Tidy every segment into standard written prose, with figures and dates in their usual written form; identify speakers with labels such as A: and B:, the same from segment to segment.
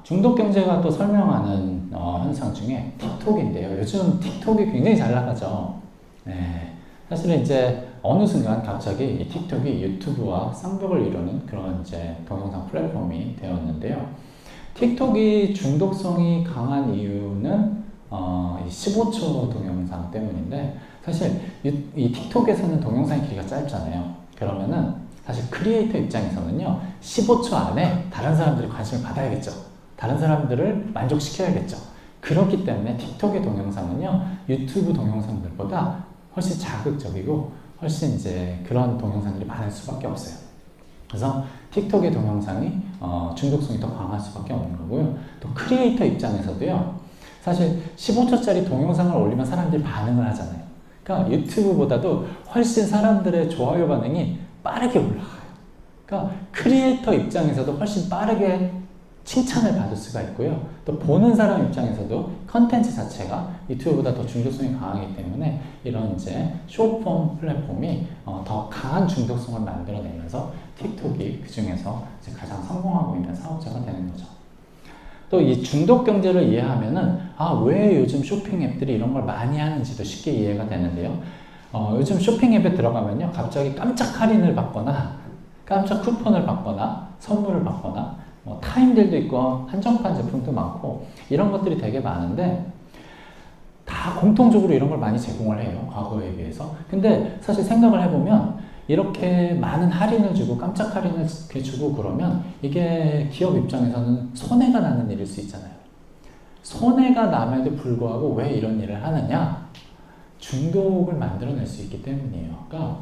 A: 중독 경제가 또 설명하는 현상 중에 틱톡인데요. 요즘 틱톡이 굉장히 잘 나가죠. 네. 사실은 이제 어느 순간 갑자기 이 틱톡이 유튜브와 쌍벽을 이루는 그런 이제 동영상 플랫폼이 되었는데요. 틱톡이 중독성이 강한 이유는 이 15초 동영상 때문인데, 사실 이 틱톡에서는 동영상의 길이가 짧잖아요. 그러면은 사실 크리에이터 입장에서는요, 15초 안에 다른 사람들이 관심을 받아야겠죠. 다른 사람들을 만족시켜야겠죠. 그렇기 때문에 틱톡의 동영상은요, 유튜브 동영상들보다 훨씬 자극적이고 훨씬 이제 그런 동영상들이 많을 수밖에 없어요. 그래서 틱톡의 동영상이 중독성이 더 강할 수밖에 없는 거고요. 또 크리에이터 입장에서도요, 사실 15초짜리 동영상을 올리면 사람들이 반응을 하잖아요. 그러니까 유튜브보다도 훨씬 사람들의 좋아요 반응이 빠르게 올라가요. 그러니까 크리에이터 입장에서도 훨씬 빠르게 칭찬을 받을 수가 있고요. 또 보는 사람 입장에서도 컨텐츠 자체가 유튜브보다 더 중독성이 강하기 때문에 이런 이제 숏폼 플랫폼이 더 강한 중독성을 만들어내면서 틱톡이 그 중에서 이제 가장 성공하고 있는 사업자가 되는 거죠. 또 이 중독 경제를 이해하면은 왜 요즘 쇼핑 앱들이 이런 걸 많이 하는지도 쉽게 이해가 되는데요. 요즘 쇼핑 앱에 들어가면요, 갑자기 깜짝 할인을 받거나 깜짝 쿠폰을 받거나 선물을 받거나 타임딜도 있고 한정판 제품도 많고 이런 것들이 되게 많은데, 다 공통적으로 이런 걸 많이 제공을 해요, 과거에 비해서. 근데 사실 생각을 해보면 이렇게 많은 할인을 주고 깜짝 할인을 주고 그러면 이게 기업 입장에서는 손해가 나는 일일 수 있잖아요. 손해가 남에도 불구하고 왜 이런 일을 하느냐? 중독을 만들어낼 수 있기 때문이에요. 그러니까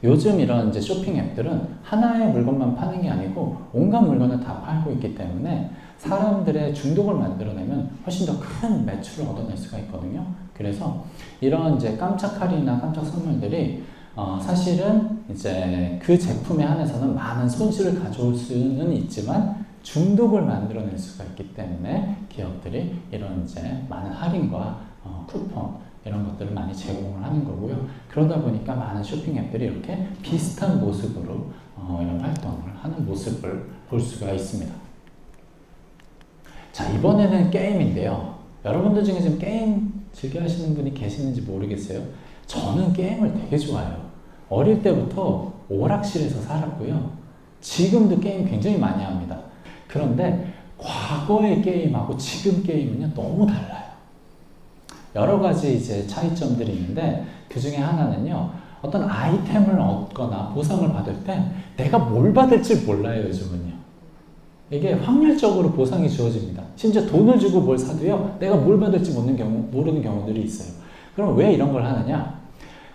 A: 요즘 이런 이제 쇼핑 앱들은 하나의 물건만 파는 게 아니고 온갖 물건을 다 팔고 있기 때문에 사람들의 중독을 만들어내면 훨씬 더 큰 매출을 얻어낼 수가 있거든요. 그래서 이런 이제 깜짝 할인이나 깜짝 선물들이 사실은 이제 그 제품에 한해서는 많은 손실을 가져올 수는 있지만 중독을 만들어낼 수가 있기 때문에 기업들이 이런 이제 많은 할인과 쿠폰 이런 것들을 많이 제공을 하는 거고요. 그러다 보니까 많은 쇼핑 앱들이 이렇게 비슷한 모습으로 이런 활동을 하는 모습을 볼 수가 있습니다. 자, 이번에는 게임인데요. 여러분들 중에 지금 게임 즐겨 하시는 분이 계시는지 모르겠어요. 저는 게임을 되게 좋아해요. 어릴 때부터 오락실에서 살았고요. 지금도 게임 굉장히 많이 합니다. 그런데 과거의 게임하고 지금 게임은요, 너무 달라요. 여러 가지 이제 차이점들이 있는데, 그 중에 하나는요, 어떤 아이템을 얻거나 보상을 받을 때 내가 뭘 받을지 몰라요, 요즘은요. 이게 확률적으로 보상이 주어집니다. 심지어 돈을 주고 뭘 사도요, 내가 뭘 받을지 모르는 경우들이 있어요. 그럼 왜 이런 걸 하느냐?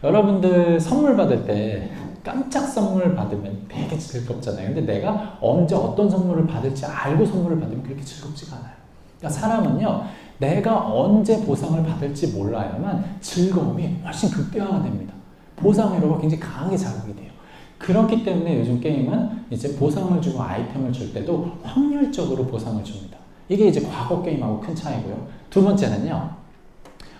A: 여러분들 선물 받을 때 깜짝 선물 받으면 되게 즐겁잖아요. 근데 내가 언제 어떤 선물을 받을지 알고 선물을 받으면 그렇게 즐겁지가 않아요. 그러니까 사람은요, 내가 언제 보상을 받을지 몰라야만 즐거움이 훨씬 극대화가 됩니다. 보상회로가 굉장히 강하게 자극이 돼요. 그렇기 때문에 요즘 게임은 이제 보상을 주고 아이템을 줄 때도 확률적으로 보상을 줍니다. 이게 이제 과거 게임하고 큰 차이고요. 두 번째는요,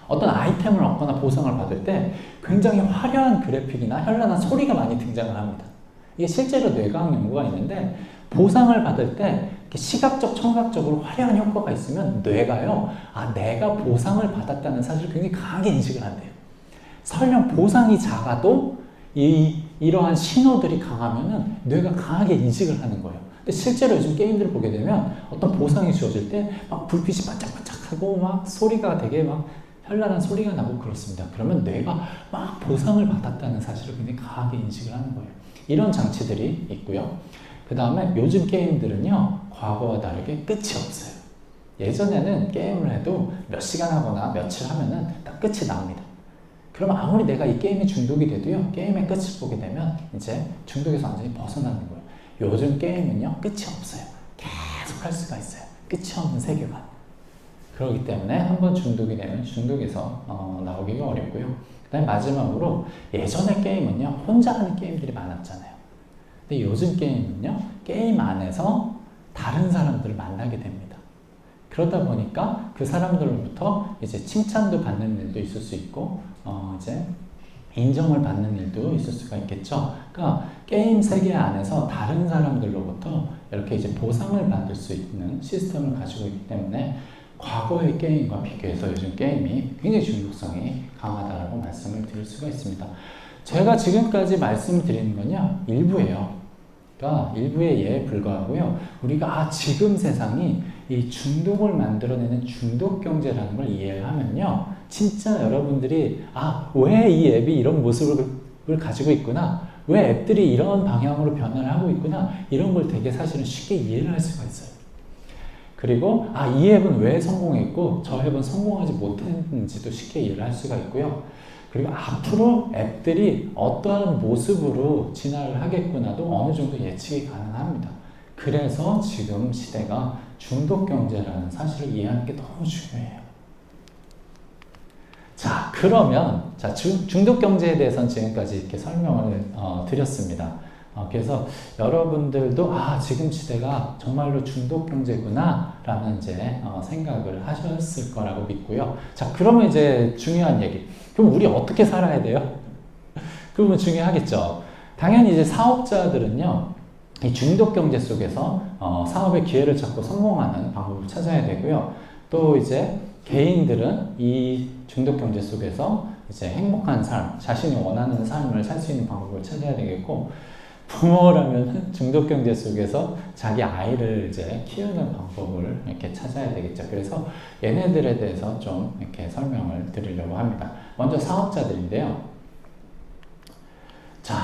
A: 어떤 아이템을 얻거나 보상을 받을 때 굉장히 화려한 그래픽이나 현란한 소리가 많이 등장을 합니다. 이게 실제로 뇌과학 연구가 있는데, 보상을 받을 때 시각적, 청각적으로 화려한 효과가 있으면 뇌가요, 내가 보상을 받았다는 사실을 굉장히 강하게 인식을 한대요. 설령 보상이 작아도 이러한 신호들이 강하면은 뇌가 강하게 인식을 하는 거예요. 근데 실제로 요즘 게임들을 보게 되면 어떤 보상이 주어질 때 막 불빛이 반짝반짝하고 막 소리가 되게 막 현란한 소리가 나고 그렇습니다. 그러면 뇌가 막 보상을 받았다는 사실을 굉장히 강하게 인식을 하는 거예요. 이런 장치들이 있고요. 그 다음에 요즘 게임들은요, 과거와 다르게 끝이 없어요. 예전에는 게임을 해도 몇 시간 하거나 며칠 하면은 딱 끝이 납니다. 그럼 아무리 내가 이 게임에 중독이 돼도요, 게임의 끝을 보게 되면 이제 중독에서 완전히 벗어나는 거예요. 요즘 게임은요, 끝이 없어요. 계속 할 수가 있어요. 끝이 없는 세계관. 그렇기 때문에 한번 중독이 되면 중독에서 나오기가 어렵고요. 그 다음에 마지막으로, 예전의 게임은요, 혼자 하는 게임들이 많았잖아요. 근데 요즘 게임은요, 게임 안에서 다른 사람들을 만나게 됩니다. 그러다 보니까 그 사람들로부터 이제 칭찬도 받는 일도 있을 수 있고, 이제 인정을 받는 일도 있을 수가 있겠죠. 그러니까 게임 세계 안에서 다른 사람들로부터 이렇게 이제 보상을 받을 수 있는 시스템을 가지고 있기 때문에 과거의 게임과 비교해서 요즘 게임이 굉장히 중독성이 강하다고 말씀을 드릴 수가 있습니다. 제가 지금까지 말씀드리는 건요, 일부예요. 그러니까 일부의 예에 불과하고요. 우리가 지금 세상이 이 중독을 만들어내는 중독 경제라는 걸 이해를 하면요, 진짜 여러분들이 왜 이 앱이 이런 모습을 가지고 있구나, 왜 앱들이 이런 방향으로 변화를 하고 있구나, 이런 걸 되게 사실은 쉽게 이해를 할 수가 있어요. 그리고 이 앱은 왜 성공했고 저 앱은 성공하지 못했는지도 쉽게 이해를 할 수가 있고요. 그리고 앞으로 앱들이 어떠한 모습으로 진화를 하겠구나도 어느 정도 예측이 가능합니다. 그래서 지금 시대가 중독 경제라는 사실을 이해하는 게 너무 중요해요. 자, 그러면 중독 경제에 대해서는 지금까지 이렇게 설명을 드렸습니다. 그래서 여러분들도 지금 시대가 정말로 중독 경제구나 라는 이제 생각을 하셨을 거라고 믿고요. 자, 그러면 이제 중요한 얘기. 그럼 우리 어떻게 살아야 돼요? 그러면 중요하겠죠. 당연히 이제 사업자들은요, 이 중독 경제 속에서 사업의 기회를 찾고 성공하는 방법을 찾아야 되고요. 또 이제 개인들은 이 중독 경제 속에서 이제 행복한 삶, 자신이 원하는 삶을 살 수 있는 방법을 찾아야 되겠고, 부모라면 중독 경제 속에서 자기 아이를 이제 키우는 방법을 이렇게 찾아야 되겠죠. 그래서 얘네들에 대해서 좀 이렇게 설명을 드리려고 합니다. 먼저 사업자들인데요. 자,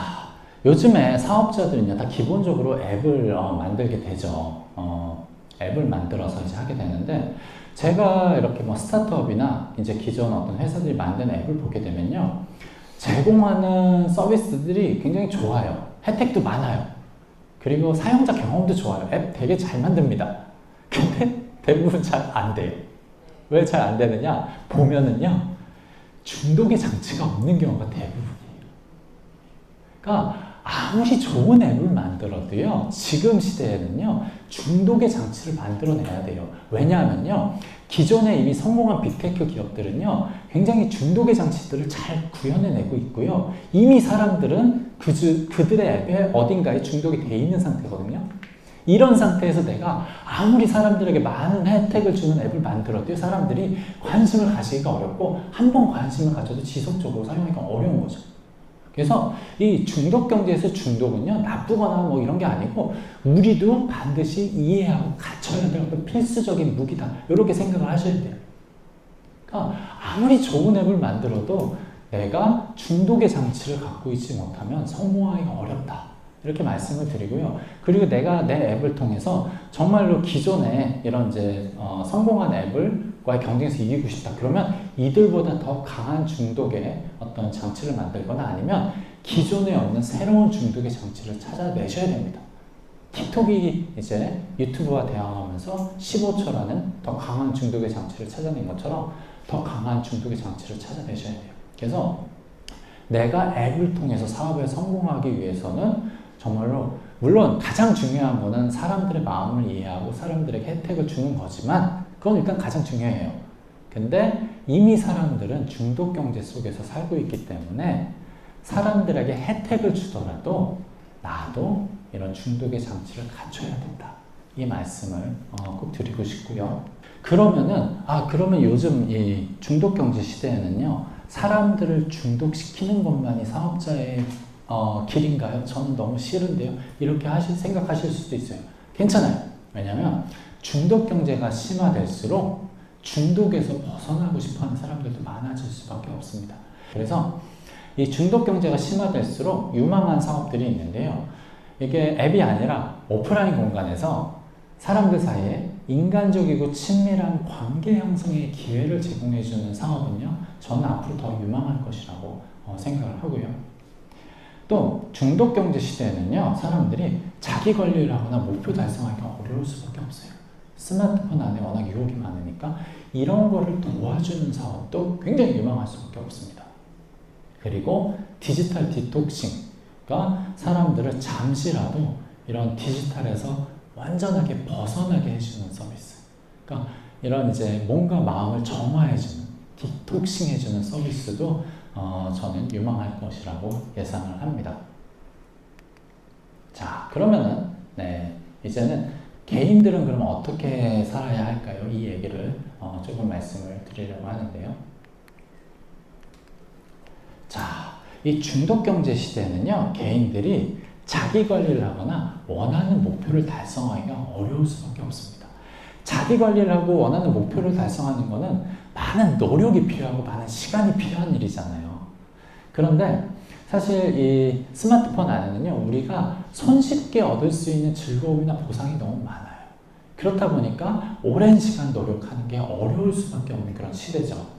A: 요즘에 사업자들은요, 다 기본적으로 앱을 만들게 되죠. 앱을 만들어서 이제 하게 되는데, 제가 이렇게 뭐 스타트업이나 이제 기존 어떤 회사들이 만든 앱을 보게 되면요, 제공하는 서비스들이 굉장히 좋아요. 혜택도 많아요. 그리고 사용자 경험도 좋아요. 앱 되게 잘 만듭니다. 근데 대부분 잘 안 돼요. 왜 잘 안 되느냐? 보면은요, 중독의 장치가 없는 경우가 대부분이에요. 그러니까 아무리 좋은 앱을 만들어도요, 지금 시대에는요, 중독의 장치를 만들어내야 돼요. 왜냐하면요, 기존에 이미 성공한 빅테크 기업들은요, 굉장히 중독의 장치들을 잘 구현해내고 있고요. 이미 사람들은 그들의 앱에 어딘가에 중독이 돼 있는 상태거든요. 이런 상태에서 내가 아무리 사람들에게 많은 혜택을 주는 앱을 만들어도 사람들이 관심을 가지기가 어렵고, 한 번 관심을 가져도 지속적으로 사용하기가 어려운 거죠. 그래서 이 중독 경제에서 중독은요, 나쁘거나 뭐 이런 게 아니고, 우리도 반드시 이해하고 갖춰야 될 어떤 필수적인 무기다, 이렇게 생각을 하셔야 돼요. 그러니까 아무리 좋은 앱을 만들어도 내가 중독의 장치를 갖고 있지 못하면 성공하기가 어렵다, 이렇게 말씀을 드리고요. 그리고 내가 내 앱을 통해서 정말로 기존에 이런 이제 성공한 앱과의 경쟁에서 이기고 싶다, 그러면 이들보다 더 강한 중독의 어떤 장치를 만들거나 아니면 기존에 없는 새로운 중독의 장치를 찾아내셔야 됩니다. 틱톡이 이제 유튜브와 대항하면서 15초라는 더 강한 중독의 장치를 찾아낸 것처럼 더 강한 중독의 장치를 찾아내셔야 돼요. 그래서 내가 앱을 통해서 사업에 성공하기 위해서는 정말로, 물론 가장 중요한 거는 사람들의 마음을 이해하고 사람들에게 혜택을 주는 거지만, 그건 일단 가장 중요해요. 근데 이미 사람들은 중독 경제 속에서 살고 있기 때문에 사람들에게 혜택을 주더라도 나도 이런 중독의 장치를 갖춰야 된다, 이 말씀을 꼭 드리고 싶고요. 그러면 요즘 이 중독 경제 시대에는요, 사람들을 중독시키는 것만이 사업자의 길인가요? 저는 너무 싫은데요. 이렇게 생각하실 수도 있어요. 괜찮아요. 왜냐하면 중독 경제가 심화될수록 중독에서 벗어나고 싶어하는 사람들도 많아질 수밖에 없습니다. 그래서 이 중독 경제가 심화될수록 유망한 사업들이 있는데요. 이게 앱이 아니라 오프라인 공간에서 사람들 사이에 인간적이고 친밀한 관계 형성의 기회를 제공해주는 사업은요, 저는 앞으로 더 유망할 것이라고 생각을 하고요. 또 중독 경제 시대에는요, 사람들이 자기 관리를 하거나 목표 달성하기가 어려울 수밖에 없어요. 스마트폰 안에 워낙 유혹이 많으니까 이런 거를 도와주는 사업도 굉장히 유망할 수밖에 없습니다. 그리고 디지털 디톡싱, 그러니까 사람들을 잠시라도 이런 디지털에서 완전하게 벗어나게 해주는 서비스, 그러니까 이런 이제 뭔가 마음을 정화해주는, 디톡싱 해주는 서비스도 저는 유망할 것이라고 예상을 합니다. 자, 그러면은 이제는 개인들은 그럼 어떻게 살아야 할까요? 이 얘기를 조금 말씀을 드리려고 하는데요. 자, 이 중독경제 시대에는요, 개인들이 자기 관리를 하거나 원하는 목표를 달성하기가 어려울 수밖에 없습니다. 자기 관리를 하고 원하는 목표를 달성하는 것은 많은 노력이 필요하고 많은 시간이 필요한 일이잖아요. 그런데 사실 이 스마트폰 안에는요, 우리가 손쉽게 얻을 수 있는 즐거움이나 보상이 너무 많아요. 그렇다 보니까 오랜 시간 노력하는 게 어려울 수밖에 없는 그런 시대죠.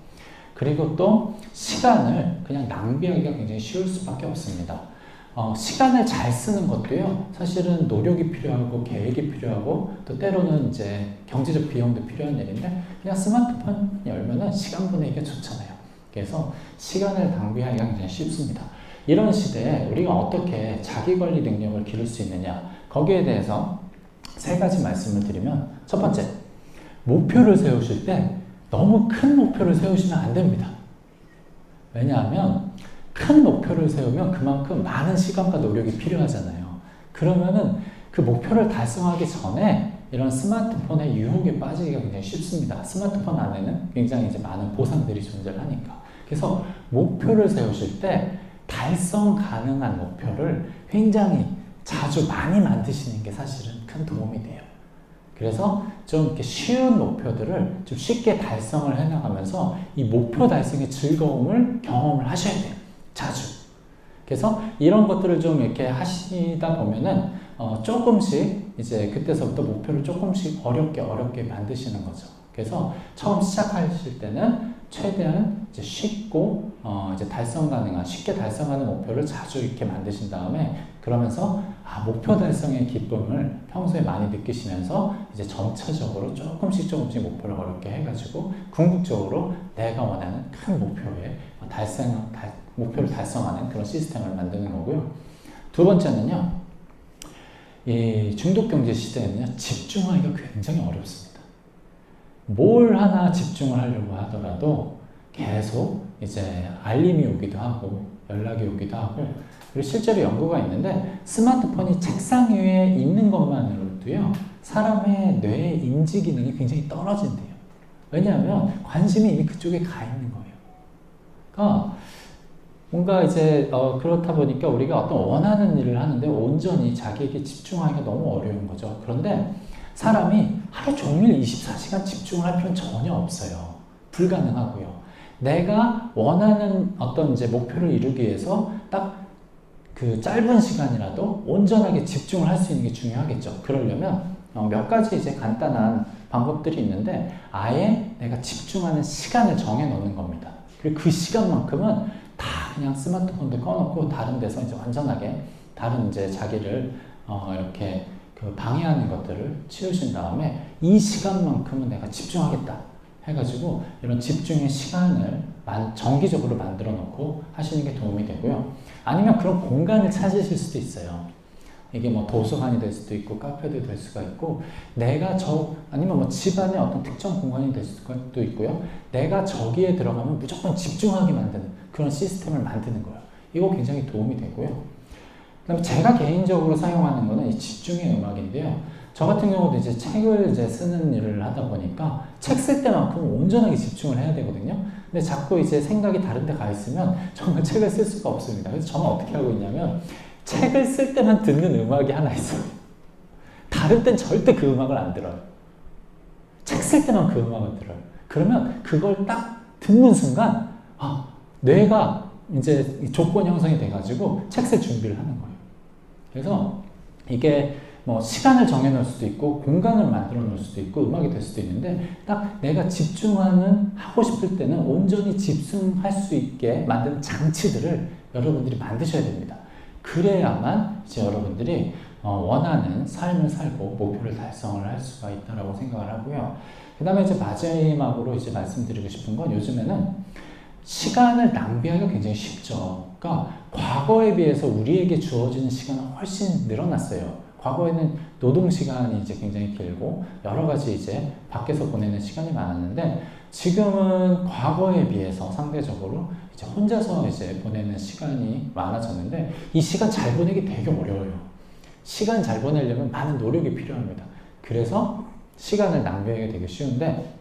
A: 그리고 또 시간을 그냥 낭비하기가 굉장히 쉬울 수밖에 없습니다. 시간을 잘 쓰는 것도요, 사실은 노력이 필요하고 계획이 필요하고 또 때로는 이제 경제적 비용도 필요한 일인데 그냥 스마트폰 열면은 시간 보내기가 좋잖아요. 그래서 시간을 낭비하기가 굉장히 쉽습니다. 이런 시대에 우리가 어떻게 자기관리 능력을 기를 수 있느냐, 거기에 대해서 세 가지 말씀을 드리면, 첫 번째, 목표를 세우실 때 너무 큰 목표를 세우시면 안 됩니다. 왜냐하면 큰 목표를 세우면 그만큼 많은 시간과 노력이 필요하잖아요. 그러면은 그 목표를 달성하기 전에 이런 스마트폰의 유혹에 빠지기가 굉장히 쉽습니다. 스마트폰 안에는 굉장히 이제 많은 보상들이 존재하니까. 그래서 목표를 세우실 때 달성 가능한 목표를 굉장히 자주 많이 만드시는 게 사실은 큰 도움이 돼요. 그래서 좀 이렇게 쉬운 목표들을 좀 쉽게 달성을 해나가면서 이 목표 달성의 즐거움을 경험을 하셔야 돼요. 자주. 그래서 이런 것들을 좀 이렇게 하시다 보면은 조금씩 이제 그때서부터 목표를 조금씩 어렵게 만드시는 거죠. 그래서 처음 시작하실 때는 최대한 이제 쉽고 이제 쉽게 달성하는 목표를 자주 이렇게 만드신 다음에, 그러면서 목표 달성의 기쁨을 평소에 많이 느끼시면서 이제 전체적으로 조금씩 목표를 어렵게 해가지고 궁극적으로 내가 원하는 큰 목표를 달성하는 그런 시스템을 만드는 거고요. 두 번째는요, 이 중독경제 시대에는요, 집중하기가 굉장히 어렵습니다. 뭘 하나 집중을 하려고 하더라도 계속 이제 알림이 오기도 하고 연락이 오기도 하고, 그리고 실제로 연구가 있는데 스마트폰이 책상 위에 있는 것만으로도요, 사람의 뇌의 인지 기능이 굉장히 떨어진대요. 왜냐하면 관심이 이미 그쪽에 가 있는 거예요. 그러니까 뭔가 이제 그렇다 보니까 우리가 어떤 원하는 일을 하는데 온전히 자기에게 집중하기가 너무 어려운 거죠. 그런데 사람이 하루 종일 24시간 집중을 할 필요는 전혀 없어요. 불가능하고요. 내가 원하는 어떤 이제 목표를 이루기 위해서 딱 그 짧은 시간이라도 온전하게 집중을 할 수 있는 게 중요하겠죠. 그러려면 몇 가지 이제 간단한 방법들이 있는데, 아예 내가 집중하는 시간을 정해 놓는 겁니다. 그리고 그 시간만큼은 다 그냥 스마트폰도 꺼놓고 다른 데서 이제 완전하게 다른 이제 자기를 이렇게 그 방해하는 것들을 치우신 다음에 이 시간만큼은 내가 집중하겠다 해가지고 이런 집중의 시간을 정기적으로 만들어 놓고 하시는 게 도움이 되고요. 아니면 그런 공간을 찾으실 수도 있어요. 이게 뭐 도서관이 될 수도 있고 카페도 될 수가 있고, 아니면 뭐 집안의 어떤 특정 공간이 될 수도 있고요. 내가 저기에 들어가면 무조건 집중하게 만드는 그런 시스템을 만드는 거예요. 이거 굉장히 도움이 되고요. 그다음에 제가 개인적으로 사용하는 거는 이 집중의 음악인데요. 저 같은 경우도 이제 책을 이제 쓰는 일을 하다 보니까 책 쓸 때만큼 온전하게 집중을 해야 되거든요. 근데 자꾸 이제 생각이 다른 데 가 있으면 정말 책을 쓸 수가 없습니다. 그래서 저는 어떻게 하고 있냐면, 책을 쓸 때만 듣는 음악이 하나 있어요. 다른 땐 절대 그 음악을 안 들어요. 책 쓸 때만 그 음악을 들어요. 그러면 그걸 딱 듣는 순간 뇌가 이제 조건 형성이 돼가지고 책 쓸 준비를 하는 거예요. 그래서 이게 뭐 시간을 정해 놓을 수도 있고 공간을 만들어 놓을 수도 있고 음악이 될 수도 있는데, 딱 내가 하고 싶을 때는 온전히 집중할 수 있게 만드는 장치들을 여러분들이 만드셔야 됩니다. 그래야만 이제 여러분들이 원하는 삶을 살고 목표를 달성을 할 수가 있다라고 생각을 하고요. 그 다음에 이제 마지막으로 이제 말씀드리고 싶은 건, 요즘에는 시간을 낭비하기가 굉장히 쉽죠. 그러니까 과거에 비해서 우리에게 주어지는 시간은 훨씬 늘어났어요. 과거에는 노동 시간이 이제 굉장히 길고 여러 가지 이제 밖에서 보내는 시간이 많았는데 지금은 과거에 비해서 상대적으로 이제 혼자서 이제 보내는 시간이 많아졌는데 이 시간 잘 보내기 되게 어려워요. 시간 잘 보내려면 많은 노력이 필요합니다. 그래서 시간을 낭비하기 되게 쉬운데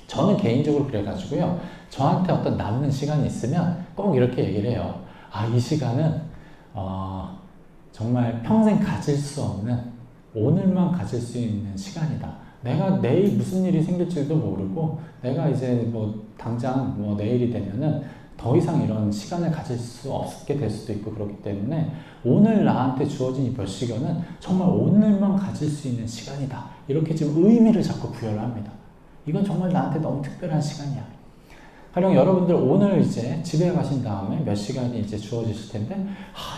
A: 저는 개인적으로 그래가지고요. 저한테 어떤 남는 시간이 있으면 꼭 이렇게 얘기를 해요. 아, 이 시간은 정말 평생 가질 수 없는 오늘만 가질 수 있는 시간이다. 내가 내일 무슨 일이 생길지도 모르고 내가 이제 뭐 당장 뭐 내일이 되면은 더 이상 이런 시간을 가질 수 없게 될 수도 있고 그렇기 때문에 오늘 나한테 주어진 이 몇 시간은 정말 오늘만 가질 수 있는 시간이다. 이렇게 지금 의미를 자꾸 부여를 합니다. 이건 정말 나한테 너무 특별한 시간이야. 가령 여러분들 오늘 이제 집에 가신 다음에 몇 시간이 이제 주어지실 텐데,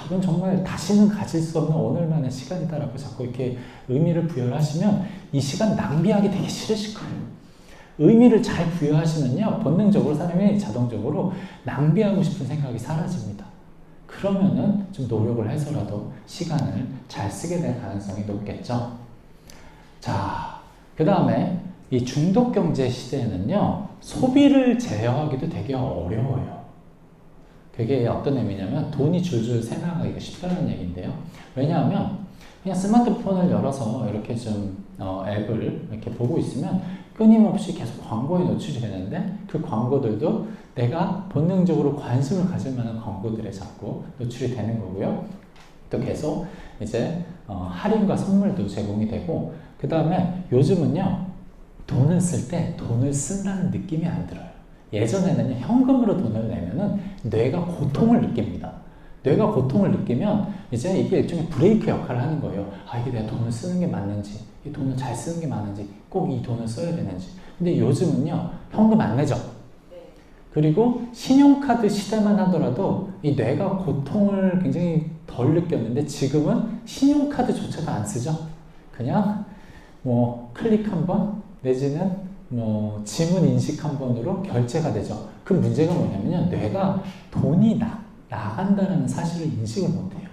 A: 이건 정말 다시는 가질 수 없는 오늘만의 시간이다라고 자꾸 이렇게 의미를 부여를 하시면 이 시간 낭비하기 되게 싫으실 거예요. 의미를 잘 부여하시면요, 본능적으로 사람이 자동적으로 낭비하고 싶은 생각이 사라집니다. 그러면은 좀 노력을 해서라도 시간을 잘 쓰게 될 가능성이 높겠죠. 자, 그 다음에 이 중독 경제 시대에는요, 소비를 제어하기도 되게 어려워요. 그게 어떤 의미냐면 돈이 줄줄 새나가기가 쉽다는 얘기인데요. 왜냐하면 그냥 스마트폰을 열어서 이렇게 좀 앱을 이렇게 보고 있으면 끊임없이 계속 광고에 노출이 되는데 그 광고들도 내가 본능적으로 관심을 가질 만한 광고들에 자꾸 노출이 되는 거고요. 또 계속 이제 할인과 선물도 제공이 되고, 그 다음에 요즘은요, 돈을 쓸 때 돈을 쓴다는 느낌이 안 들어요. 예전에는 현금으로 돈을 내면은 뇌가 고통을 느낍니다. 뇌가 고통을 느끼면 이제 이게 일종의 브레이크 역할을 하는 거예요. 이게 내가 돈을 쓰는 게 맞는지, 이 돈을 잘 쓰는 게 맞는지, 꼭 이 돈을 써야 되는지. 근데 요즘은요, 현금 안 내죠. 그리고 신용카드 시대만 하더라도 이 뇌가 고통을 굉장히 덜 느꼈는데 지금은 신용카드조차도 안 쓰죠. 그냥 뭐 클릭 한 번, 내지는 뭐 지문 인식 한 번으로 결제가 되죠. 그 문제가 뭐냐면요, 뇌가 돈이 나간다는 사실을 인식을 못해요.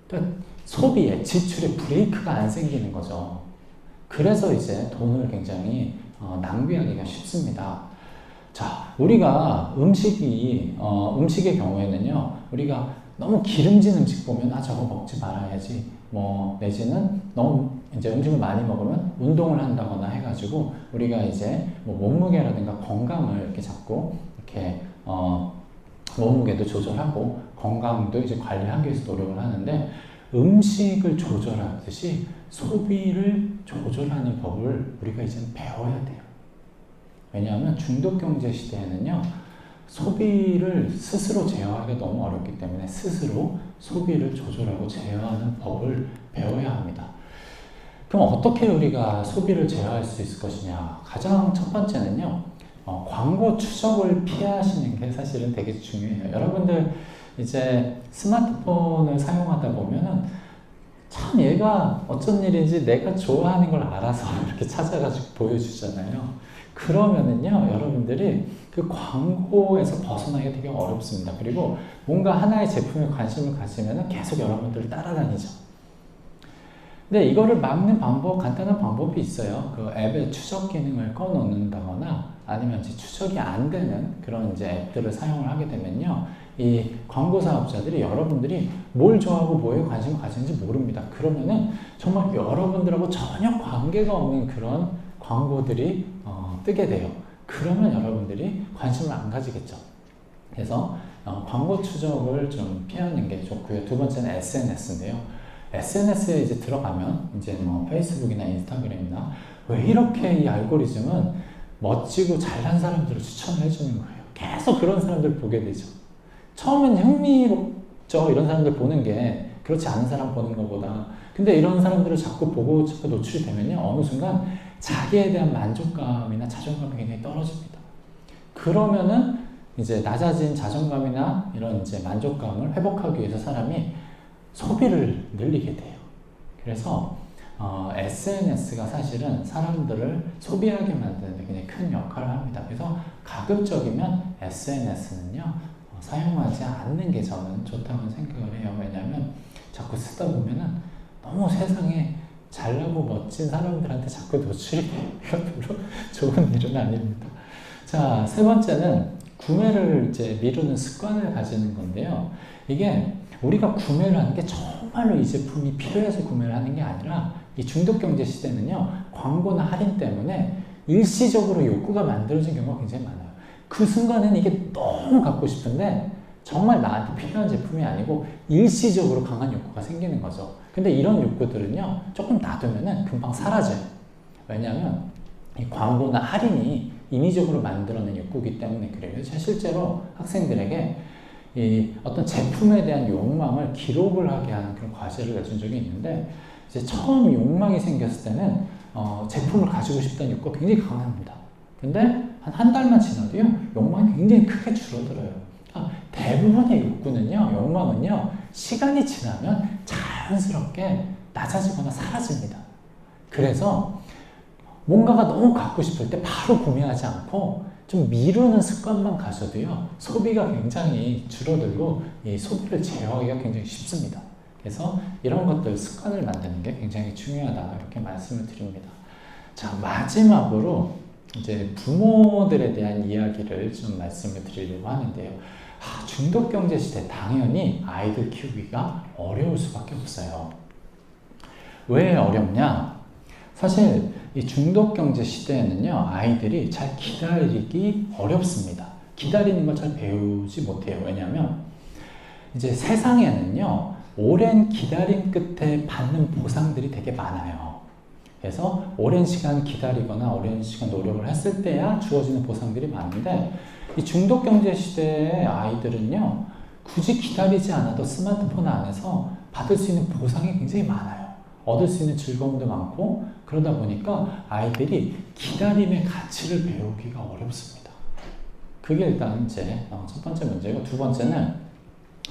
A: 그러니까 소비에, 지출에 브레이크가 안 생기는 거죠. 그래서 이제 돈을 굉장히 낭비하기가 쉽습니다. 자, 우리가 음식의 경우에는요, 우리가 너무 기름진 음식 보면 저거 먹지 말아야지, 뭐 내지는 너무 이제 음식을 많이 먹으면 운동을 한다거나 해가지고 우리가 이제 뭐 몸무게라든가 건강을 이렇게 자꾸 이렇게 몸무게도 조절하고 건강도 이제 관리하기 위해서 노력을 하는데, 음식을 조절하듯이 소비를 조절하는 법을 우리가 이제는 배워야 돼요. 왜냐하면 중독 경제 시대에는요, 소비를 스스로 제어하기가 너무 어렵기 때문에 스스로 소비를 조절하고 제어하는 법을 배워야 합니다. 그럼 어떻게 우리가 소비를 제어할 수 있을 것이냐? 가장 첫 번째는요, 광고 추적을 피하시는 게 사실은 되게 중요해요. 여러분들 이제 스마트폰을 사용하다 보면은 참 얘가 어쩐 일인지 내가 좋아하는 걸 알아서 이렇게 찾아가지고 보여주잖아요. 그러면은요, 여러분들이 그 광고에서 벗어나기가 되게 어렵습니다. 그리고 뭔가 하나의 제품에 관심을 가지면은 계속 여러분들을 따라다니죠. 근데 이거를 막는 간단한 방법이 있어요. 그 앱의 추적 기능을 꺼놓는다거나 아니면 이제 추적이 안 되는 그런 이제 앱들을 사용을 하게 되면요, 이 광고 사업자들이 여러분들이 뭘 좋아하고 뭐에 관심을 가지는지 모릅니다. 그러면은 정말 여러분들하고 전혀 관계가 없는 그런 광고들이 뜨게 돼요. 그러면 여러분들이 관심을 안 가지겠죠. 그래서 광고 추적을 좀 피하는 게 좋고요. 두 번째는 SNS인데요. SNS에 이제 들어가면 이제 뭐 페이스북이나 인스타그램이나 왜 이렇게 이 알고리즘은 멋지고 잘난 사람들을 추천을 해주는 거예요. 계속 그런 사람들 보게 되죠. 처음엔 흥미롭죠. 이런 사람들 보는 게 그렇지 않은 사람 보는 것보다. 근데 이런 사람들을 자꾸 보고 자꾸 노출이 되면요, 어느 순간 자기에 대한 만족감이나 자존감이 굉장히 떨어집니다. 그러면은 이제 낮아진 자존감이나 이런 이제 만족감을 회복하기 위해서 사람이 소비를 늘리게 돼요. 그래서 SNS가 사실은 사람들을 소비하게 만드는 데 굉장히 큰 역할을 합니다. 그래서 가급적이면 SNS는요, 사용하지 않는 게 저는 좋다고 생각을 해요. 왜냐하면 자꾸 쓰다 보면은 너무 세상에 잘나고 멋진 사람들한테 자꾸 노출이 돼요. 이거 별로 좋은 일은 아닙니다. 자, 세 번째는 구매를 이제 미루는 습관을 가지는 건데요. 이게 우리가 구매를 하는 게 정말로 이 제품이 필요해서 구매를 하는 게 아니라 이 중독경제 시대는요, 광고나 할인 때문에 일시적으로 욕구가 만들어진 경우가 굉장히 많아요. 그 순간에는 이게 너무 갖고 싶은데 정말 나한테 필요한 제품이 아니고 일시적으로 강한 욕구가 생기는 거죠. 근데 이런 욕구들은요, 조금 놔두면은 금방 사라져요. 왜냐하면 이 광고나 할인이 인위적으로 만들어낸 욕구이기 때문에 그래요. 제가 실제로 학생들에게 이 어떤 제품에 대한 욕망을 기록을 하게 하는 그런 과제를 내준 적이 있는데, 이제 처음 욕망이 생겼을 때는 제품을 가지고 싶다는 욕구가 굉장히 강합니다. 근데 한 달만 지나도요, 욕망이 굉장히 크게 줄어들어요. 대부분의 욕구는요, 욕망은요, 시간이 지나면 자연스럽게 낮아지거나 사라집니다. 그래서 뭔가가 너무 갖고 싶을 때 바로 구매하지 않고 좀 미루는 습관만 가져도요, 소비가 굉장히 줄어들고 이 소비를 제어하기가 굉장히 쉽습니다. 그래서 이런 것들 습관을 만드는 게 굉장히 중요하다, 이렇게 말씀을 드립니다. 자, 마지막으로 이제 부모들에 대한 이야기를 좀 말씀을 드리려고 하는데요. 중독경제 시대 당연히 아이들 키우기가 어려울 수밖에 없어요. 왜 어렵냐? 사실 이 중독경제 시대에는요, 아이들이 잘 기다리기 어렵습니다. 기다리는 걸 잘 배우지 못해요. 왜냐하면 이제 세상에는요, 오랜 기다림 끝에 받는 보상들이 되게 많아요. 그래서 오랜 시간 기다리거나 오랜 시간 노력을 했을 때야 주어지는 보상들이 많은데, 이 중독경제 시대의 아이들은요, 굳이 기다리지 않아도 스마트폰 안에서 받을 수 있는 보상이 굉장히 많아요. 얻을 수 있는 즐거움도 많고, 그러다 보니까 아이들이 기다림의 가치를 배우기가 어렵습니다. 그게 일단 이제 첫 번째 문제고, 두 번째는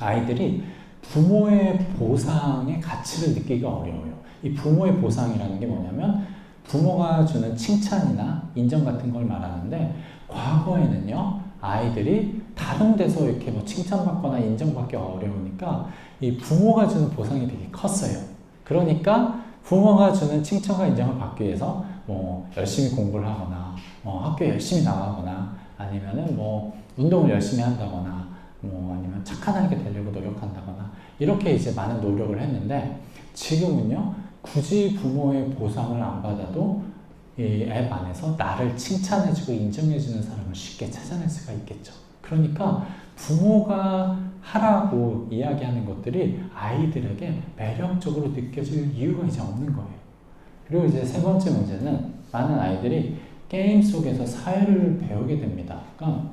A: 아이들이 부모의 보상의 가치를 느끼기가 어려워요. 이 부모의 보상이라는 게 뭐냐면 부모가 주는 칭찬이나 인정 같은 걸 말하는데, 과거에는요, 아이들이 다른 데서 이렇게 뭐 칭찬받거나 인정받기 어려우니까 이 부모가 주는 보상이 되게 컸어요. 그러니까 부모가 주는 칭찬과 인정을 받기 위해서 뭐 열심히 공부를 하거나 학교에 열심히 나가거나 아니면은 뭐 운동을 열심히 한다거나 뭐 아니면 착한 아이가 되려고 노력한다거나 이렇게 이제 많은 노력을 했는데, 지금은요, 굳이 부모의 보상을 안 받아도 이 앱 안에서 나를 칭찬해주고 인정해주는 사람을 쉽게 찾아낼 수가 있겠죠. 그러니까 부모가 하라고 이야기하는 것들이 아이들에게 매력적으로 느껴질 이유가 이제 없는 거예요. 그리고 이제 세 번째 문제는 많은 아이들이 게임 속에서 사회를 배우게 됩니다. 그러니까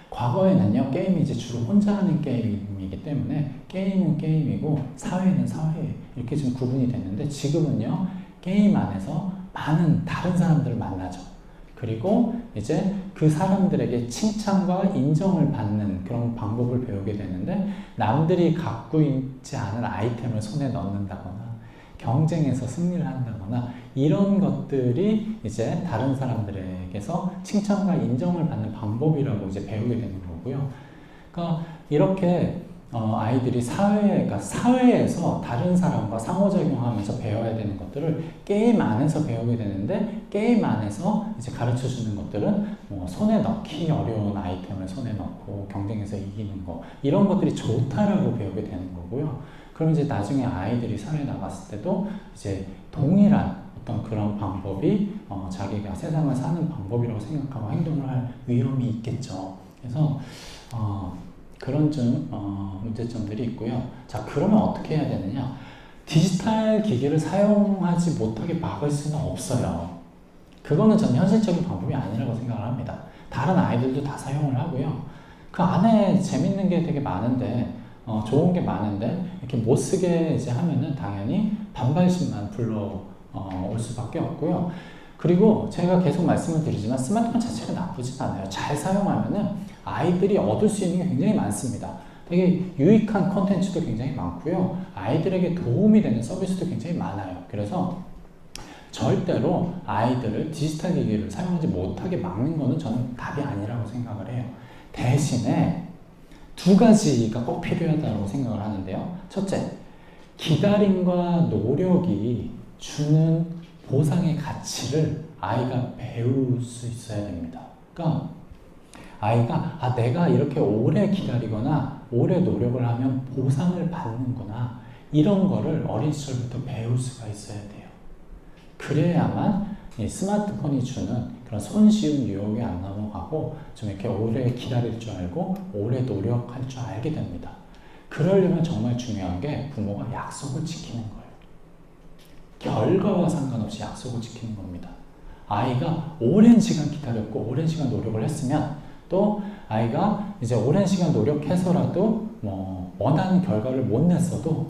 A: 과거에는요, 게임이 이제 주로 혼자 하는 게임이기 때문에 게임은 게임이고 사회는 사회, 이렇게 좀 구분이 됐는데, 지금은요, 게임 안에서 많은 다른 사람들을 만나죠. 그리고 이제 그 사람들에게 칭찬과 인정을 받는 그런 방법을 배우게 되는데, 남들이 갖고 있지 않은 아이템을 손에 넣는다거나 경쟁에서 승리를 한다거나 이런 것들이 이제 다른 사람들에게서 칭찬과 인정을 받는 방법이라고 이제 배우게 되는 거고요. 그러니까 이렇게 아이들이 그러니까 사회에서 다른 사람과 상호작용하면서 배워야 되는 것들을 게임 안에서 배우게 되는데, 게임 안에서 이제 가르쳐 주는 것들은 뭐 손에 넣기 어려운 아이템을 손에 넣고 경쟁에서 이기는 거, 이런 것들이 좋다라고 배우게 되는 거고요. 그럼 이제 나중에 아이들이 사회에 나갔을 때도 이제 동일한 어떤 그런 방법이 자기가 세상을 사는 방법이라고 생각하고 행동을 할 위험이 있겠죠. 그래서 그런 좀 문제점들이 있고요. 자, 그러면 어떻게 해야 되느냐? 디지털 기기를 사용하지 못하게 막을 수는 없어요. 그거는 전 현실적인 방법이 아니라고 생각을 합니다. 다른 아이들도 다 사용을 하고요. 그 안에 재밌는 게 되게 많은데, 좋은 게 많은데 이렇게 못 쓰게 이제 하면은 당연히 반발심만 불러올 수밖에 없고요. 그리고 제가 계속 말씀을 드리지만 스마트폰 자체가 나쁘진 않아요. 잘 사용하면은 아이들이 얻을 수 있는 게 굉장히 많습니다. 되게 유익한 콘텐츠도 굉장히 많고요. 아이들에게 도움이 되는 서비스도 굉장히 많아요. 그래서 절대로 아이들을 디지털 기기를 사용하지 못하게 막는 거는 저는 답이 아니라고 생각을 해요. 대신에 두 가지가 꼭 필요하다고 생각을 하는데요. 첫째, 기다림과 노력이 주는 보상의 가치를 아이가 배울 수 있어야 됩니다. 그러니까 아이가 내가 이렇게 오래 기다리거나 오래 노력을 하면 보상을 받는구나, 이런 거를 어린 시절부터 배울 수가 있어야 돼요. 그래야만 이 스마트폰이 주는 그런 손쉬운 유혹에 안 넘어가고 좀 이렇게 오래 기다릴 줄 알고 오래 노력할 줄 알게 됩니다. 그러려면 정말 중요한 게 부모가 약속을 지키는 거예요. 결과와 상관없이 약속을 지키는 겁니다. 아이가 오랜 시간 기다렸고 오랜 시간 노력을 했으면, 또 아이가 이제 오랜 시간 노력해서라도 뭐 원하는 결과를 못 냈어도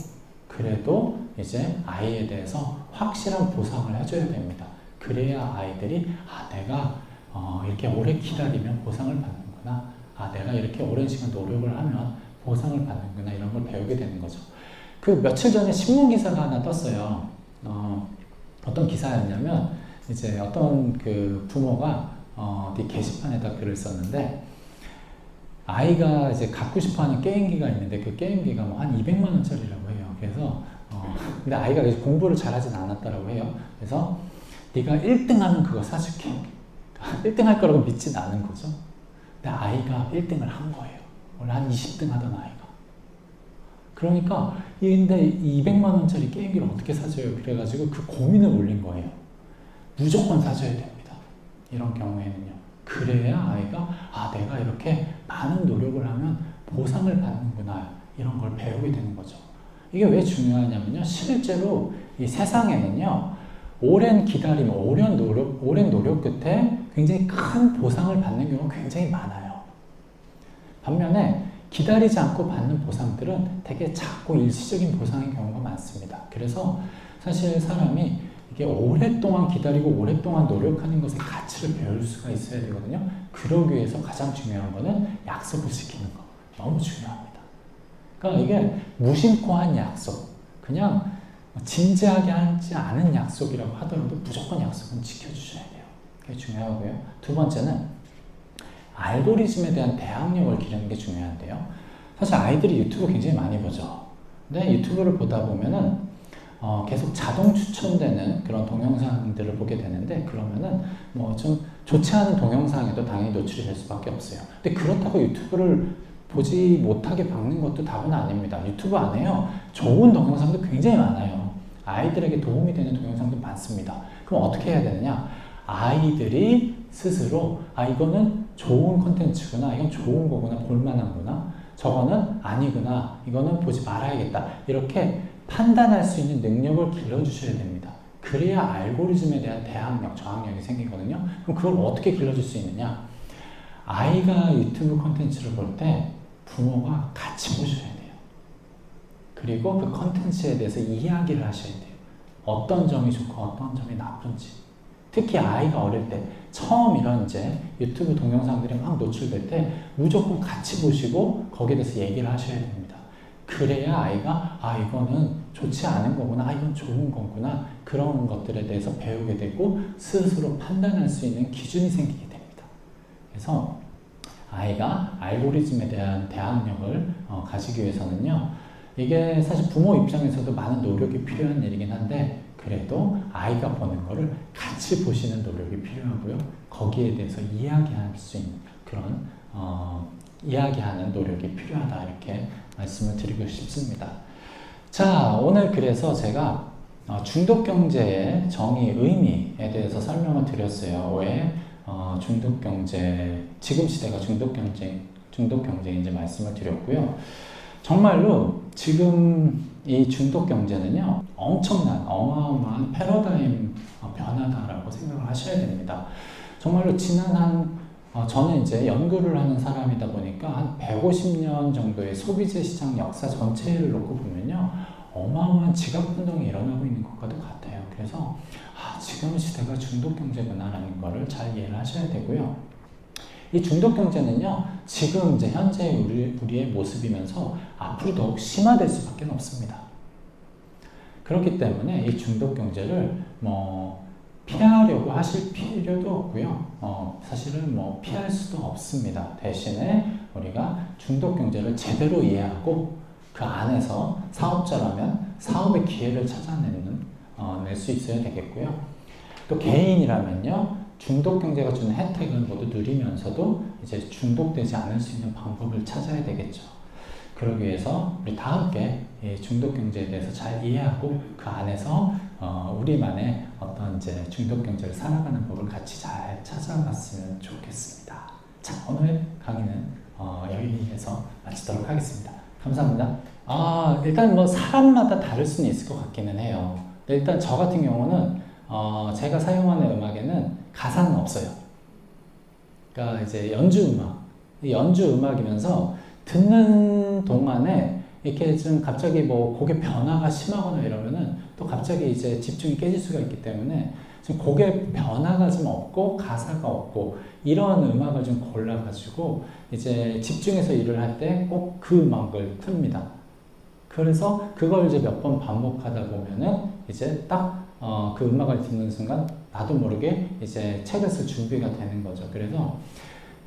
A: 그래도 이제 아이에 대해서 확실한 보상을 해줘야 됩니다. 그래야 아이들이 내가 이렇게 오래 기다리면 보상을 받는구나, 내가 이렇게 오랜 시간 노력을 하면 보상을 받는구나, 이런 걸 배우게 되는 거죠. 그 며칠 전에 신문 기사가 하나 떴어요. 어떤 기사였냐면 이제 어떤 그 부모가 어디 게시판에다 글을 썼는데, 아이가 이제 갖고 싶어하는 게임기가 있는데 그 게임기가 뭐 한 200만 원짜리라고 해요. 그래서 근데 아이가 공부를 잘하진 않았다라고 해요. 그래서 네가 1등하면 그거 사줄게. 1등 할 거라고 믿진 않은 거죠. 근데 아이가 1등을 한 거예요. 원래 한 20등 하던 아이가. 그러니까 근데 200만 원짜리 게임기를 어떻게 사줘요? 그래가지고 그 고민을 올린 거예요. 무조건 사줘야 됩니다. 이런 경우에는요. 그래야 아이가 내가 이렇게 많은 노력을 하면 보상을 받는구나, 이런 걸 배우게 되는 거죠. 이게 왜 중요하냐면요, 실제로 이 세상에는요, 오랜 기다림, 오랜 노력 끝에 굉장히 큰 보상을 받는 경우가 굉장히 많아요. 반면에 기다리지 않고 받는 보상들은 되게 작고 일시적인 보상인 경우가 많습니다. 그래서 사실 사람이 이게 오랫동안 기다리고 오랫동안 노력하는 것의 가치를 배울 수가 있어야 되거든요. 그러기 위해서 가장 중요한 거는 약속을 지키는 거. 너무 중요합니다. 그러니까 이게 무심코 한 약속, 그냥 진지하게 하지 않은 약속이라고 하더라도 무조건 약속은 지켜주셔야 돼요. 그게 중요하고요. 두 번째는 알고리즘에 대한 대항력을 기르는 게 중요한데요. 사실 아이들이 유튜브 굉장히 많이 보죠. 근데 유튜브를 보다 보면은 계속 자동 추천되는 그런 동영상들을 보게 되는데, 그러면은 뭐 좀 좋지 않은 동영상에도 당연히 노출이 될 수밖에 없어요. 근데 그렇다고 유튜브를 보지 못하게 막는 것도 답은 아닙니다. 유튜브 안에요, 좋은 동영상도 굉장히 많아요. 아이들에게 도움이 되는 동영상도 많습니다. 그럼 어떻게 해야 되느냐? 아이들이 스스로 이거는 좋은 콘텐츠구나, 이건 좋은 거구나, 볼만한구나, 저거는 아니구나, 이거는 보지 말아야겠다, 이렇게 판단할 수 있는 능력을 길러주셔야 됩니다. 그래야 알고리즘에 대한 대항력, 저항력이 생기거든요. 그럼 그걸 어떻게 길러줄 수 있느냐? 아이가 유튜브 콘텐츠를 볼 때 부모가 같이 보셔야 돼요. 그리고 그 콘텐츠에 대해서 이야기를 하셔야 돼요. 어떤 점이 좋고 어떤 점이 나쁜지. 특히 아이가 어릴 때 처음 이런 이제 유튜브 동영상들이 막 노출될 때 무조건 같이 보시고 거기에 대해서 얘기를 하셔야 됩니다. 그래야 아이가 이거는 좋지 않은 거구나, 이건 좋은 거구나, 그런 것들에 대해서 배우게 되고 스스로 판단할 수 있는 기준이 생기게 됩니다. 그래서 아이가 알고리즘에 대한 대항력을 가지기 위해서는요, 이게 사실 부모 입장에서도 많은 노력이 필요한 일이긴 한데, 그래도 아이가 보는 거를 같이 보시는 노력이 필요하고요. 거기에 대해서 이야기할 수 있는 그런 이야기하는 노력이 필요하다, 이렇게 말씀을 드리고 싶습니다. 자, 오늘 그래서 제가 중독경제의 정의, 의미에 대해서 설명을 드렸어요. 왜 중독경제, 지금 시대가 중독경제인지 말씀을 드렸고요. 정말로 지금 이 중독경제는요, 엄청난 어마어마한 패러다임 변화다라고 생각을 하셔야 됩니다. 정말로 저는 이제 연구를 하는 사람이다 보니까 한 150년 정도의 소비재 시장 역사 전체를 놓고 보면요, 어마어마한 지각운동이 일어나고 있는 것과도 같아요. 그래서 지금 시대가 중독경제구나라는 거를 잘 이해를 하셔야 되고요. 이 중독경제는요, 지금 이제 현재 우리의 모습이면서 앞으로 더욱 심화될 수밖에 없습니다. 그렇기 때문에 이 중독경제를 피하려고 하실 필요도 없고요. 사실은 피할 수도 없습니다. 대신에 우리가 중독경제를 제대로 이해하고 그 안에서 사업자라면 사업의 기회를 낼 수 있어야 되겠고요. 또 개인이라면요, 중독 경제가 주는 혜택을 모두 누리면서도 이제 중독되지 않을 수 있는 방법을 찾아야 되겠죠. 그러기 위해서 우리 다 함께 이 중독 경제에 대해서 잘 이해하고 그 안에서 우리만의 어떤 이제 중독 경제를 살아가는 법을 같이 잘 찾아갔으면 좋겠습니다. 자, 오늘 강의는 여기에서 마치도록 하겠습니다. 감사합니다. 일단 뭐 사람마다 다를 수는 있을 것 같기는 해요. 일단 저 같은 경우는 제가 사용하는 음악에는 가사는 없어요. 그러니까 이제 연주 음악이면서 듣는 동안에 이렇게 좀 갑자기 뭐 곡의 변화가 심하거나 이러면은 또 갑자기 이제 집중이 깨질 수가 있기 때문에 좀 곡의 변화가 좀 없고 가사가 없고 이런 음악을 좀 골라가지고 이제 집중해서 일을 할 때 꼭 그 음악을 틉니다. 그래서 그걸 이제 몇 번 반복하다 보면은 이제 딱 그 음악을 듣는 순간 나도 모르게 이제 책을 쓸 준비가 되는 거죠. 그래서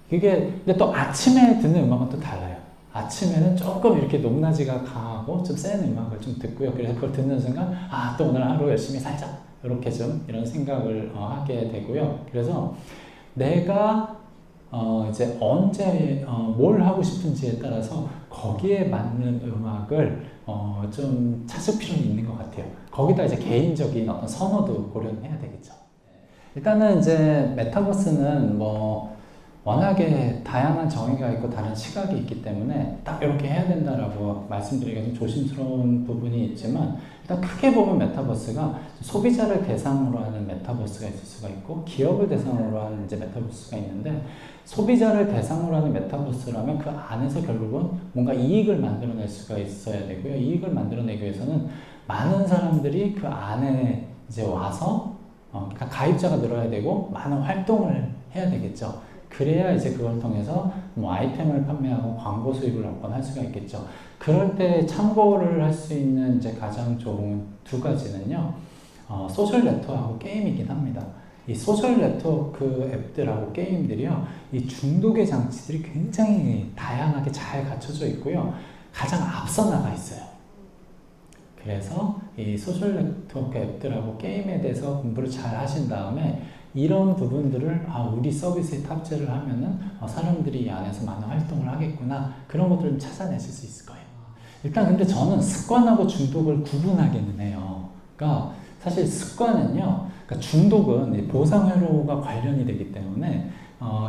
A: 이게 근데 또 아침에 듣는 음악은 또 달라요. 아침에는 조금 이렇게 높낮이가 강하고 좀 센 음악을 좀 듣고요. 그래서 그걸 듣는 순간 또 오늘 하루 열심히 살자 이렇게 좀 이런 생각을 하게 되고요. 그래서 내가 이제 언제 뭘 하고 싶은지에 따라서 거기에 맞는 음악을 좀 찾을 필요는 있는 것 같아요. 거기다 이제 개인적인 어떤 선호도 고려는 해야 되겠죠. 일단은 이제 메타버스는 뭐 워낙에 다양한 정의가 있고 다른 시각이 있기 때문에 딱 이렇게 해야 된다라고 말씀드리기가 좀 조심스러운 부분이 있지만 일단 크게 보면 메타버스가 소비자를 대상으로 하는 메타버스가 있을 수가 있고 기업을 대상으로 하는 이제 메타버스가 있는데 소비자를 대상으로 하는 메타버스라면 그 안에서 결국은 뭔가 이익을 만들어낼 수가 있어야 되고요. 이익을 만들어내기 위해서는 많은 사람들이 그 안에 이제 와서 그러니까 가입자가 늘어야 되고 많은 활동을 해야 되겠죠. 그래야 이제 그걸 통해서 뭐 아이템을 판매하고 광고 수입을 얻거나 할 수가 있겠죠. 그럴 때 참고를 할 수 있는 이제 가장 좋은 두 가지는요, 소셜 네트워크하고 게임이긴 합니다. 이 소셜 네트워크 앱들하고 게임들이요, 이 중독의 장치들이 굉장히 다양하게 잘 갖춰져 있고요, 가장 앞서 나가 있어요. 그래서 이 소셜 네트워크 앱들하고 게임에 대해서 공부를 잘 하신 다음에 이런 부분들을 우리 서비스에 탑재를 하면은 사람들이 이 안에서 많은 활동을 하겠구나 그런 것들을 찾아내실 수 있을 거예요. 일단 근데 저는 습관하고 중독을 구분하기는 해요. 그러니까 사실 습관은요, 그러니까 중독은 보상회로가 관련이 되기 때문에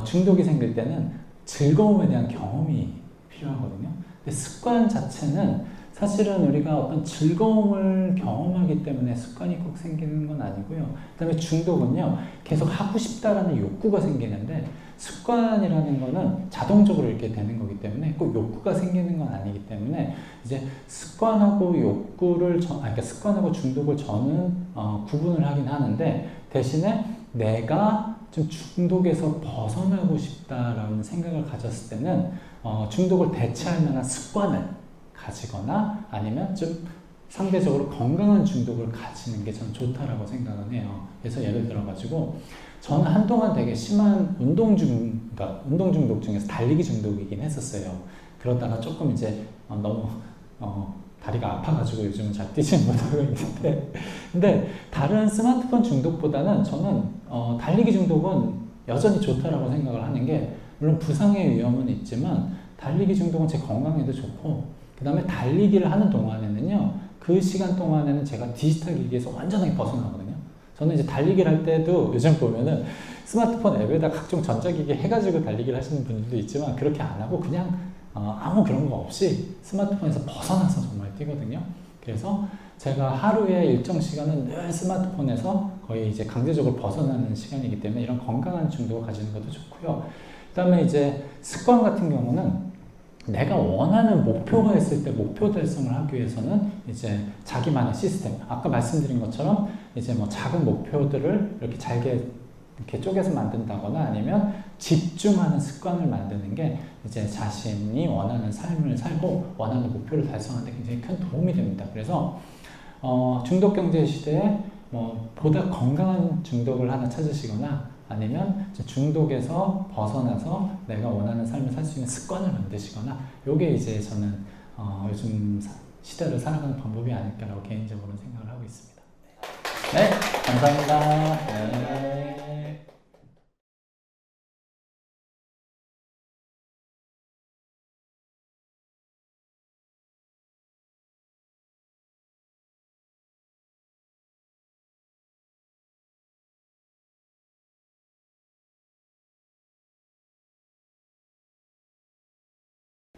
A: 중독이 생길 때는 즐거움에 대한 경험이 필요하거든요. 근데 습관 자체는 사실은 우리가 어떤 즐거움을 경험하기 때문에 습관이 꼭 생기는 건 아니고요. 그 다음에 중독은요, 계속 하고 싶다라는 욕구가 생기는데 습관이라는 거는 자동적으로 이렇게 되는 거기 때문에 꼭 욕구가 생기는 건 아니기 때문에 이제 습관하고 그러니까 습관하고 중독을 저는 구분을 하긴 하는데 대신에 내가 좀 중독에서 벗어나고 싶다라는 생각을 가졌을 때는 중독을 대체할 만한 습관을 가지거나 아니면 좀 상대적으로 건강한 중독을 가지는 게 저는 좋다라고 생각을 해요. 그래서 예를 들어가지고 저는 한동안 되게 심한 운동 중독 중에서 달리기 중독이긴 했었어요. 그러다가 조금 이제 너무 다리가 아파가지고 요즘은 잘 뛰지 못하고 있는데 근데 다른 스마트폰 중독보다는 저는 달리기 중독은 여전히 좋다라고 생각을 하는 게 물론 부상의 위험은 있지만 달리기 중독은 제 건강에도 좋고 그 다음에 달리기를 하는 동안에는요, 그 시간 동안에는 제가 디지털 기기에서 완전하게 벗어나거든요. 저는 이제 달리기를 할 때도 요즘 보면은 스마트폰 앱에다 각종 전자기기 해가지고 달리기를 하시는 분들도 있지만 그렇게 안 하고 그냥 아무 그런 거 없이 스마트폰에서 벗어나서 정말 뛰거든요. 그래서 제가 하루에 일정 시간은 늘 스마트폰에서 거의 이제 강제적으로 벗어나는 시간이기 때문에 이런 건강한 중독을 가지는 것도 좋고요. 그 다음에 이제 습관 같은 경우는 내가 원하는 목표가 있을 때 목표 달성을 하기 위해서는 이제 자기만의 시스템, 아까 말씀드린 것처럼 이제 뭐 작은 목표들을 이렇게 잘게 이렇게 쪼개서 만든다거나 아니면 집중하는 습관을 만드는 게 이제 자신이 원하는 삶을 살고 원하는 목표를 달성하는 데 굉장히 큰 도움이 됩니다. 그래서 중독 경제 시대에 뭐 보다 건강한 중독을 하나 찾으시거나 아니면 중독에서 벗어나서 내가 원하는 삶을 살 수 있는 습관을 만드시거나 요게 이제 저는 요즘 시대를 살아가는 방법이 아닐까라고 개인적으로는 생각을 하고 있습니다. 네, 감사합니다. 네.